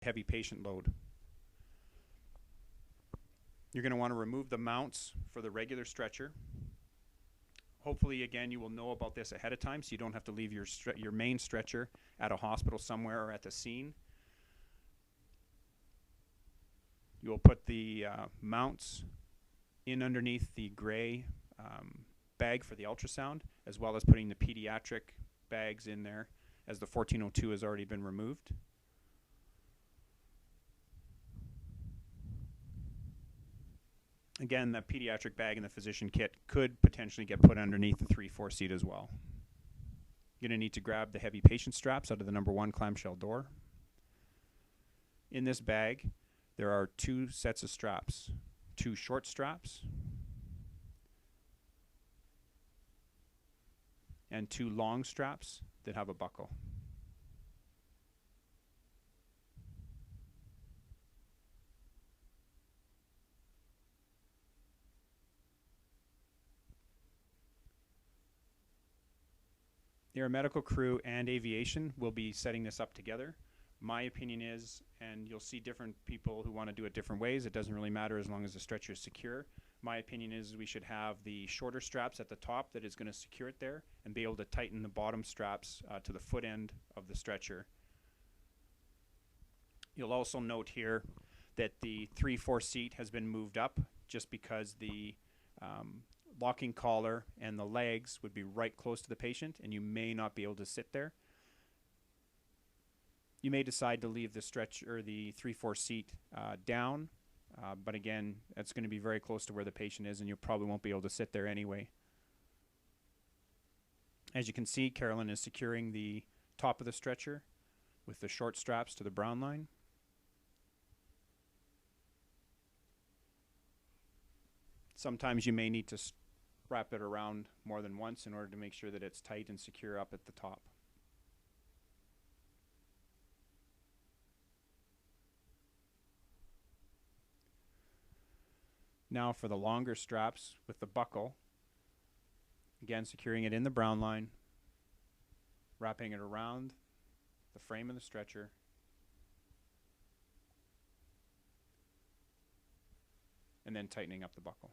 heavy patient load. You're going to want to remove the mounts for the regular stretcher. Hopefully, again, you will know about this ahead of time so you don't have to leave your main stretcher at a hospital somewhere or at the scene. You will put the mounts in underneath the gray bag for the ultrasound, as well as putting the pediatric bags in there, as the 1402 has already been removed. Again, the pediatric bag and the physician kit could potentially get put underneath the 3/4 seat as well. You're going to need to grab the heavy patient straps out of the number 1 clamshell door. In this bag, there are 2 sets of straps, 2 short straps and 2 long straps that have a buckle. The aeromedical crew and aviation will be setting this up together. My opinion is, and you'll see different people who want to do it different ways, it doesn't really matter as long as the stretcher is secure. My opinion is we should have the shorter straps at the top that is going to secure it there and be able to tighten the bottom straps to the foot end of the stretcher. You'll also note here that the 3/4 seat has been moved up just because the locking collar and the legs would be right close to the patient and you may not be able to sit there. You may decide to leave the stretcher or the 3/4 seat down, but again, that's going to be very close to where the patient is and you probably won't be able to sit there anyway. As you can see, Carolyn is securing the top of the stretcher with the short straps to the brown line. Sometimes you may need to wrap it around more than once in order to make sure that it's tight and secure up at the top. Now for the longer straps with the buckle, again securing it in the brown line, wrapping it around the frame of the stretcher, and then tightening up the buckle.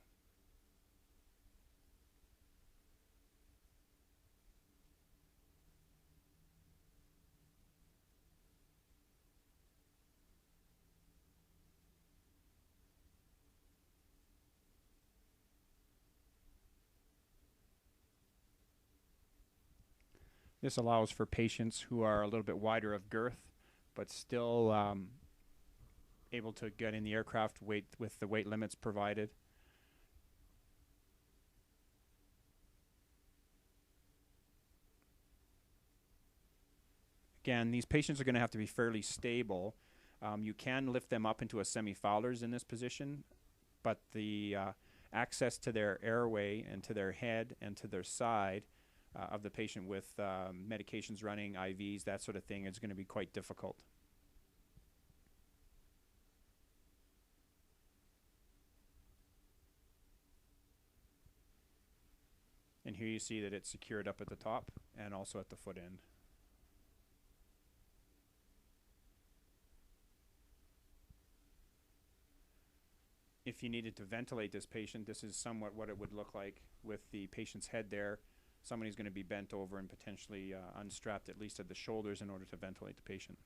This allows for patients who are a little bit wider of girth, but still able to get in the aircraft weight with the weight limits provided. Again, these patients are going to have to be fairly stable. You can lift them up into a semi-Fowler's in this position, but the access to their airway and to their head and to their side of the patient with medications running, IVs, that sort of thing, is going to be quite difficult. And here you see that it's secured up at the top and also at the foot end. If you needed to ventilate this patient, this is somewhat what it would look like with the patient's head there. Somebody's going to be bent over and potentially unstrapped at least at the shoulders in order to ventilate the patient.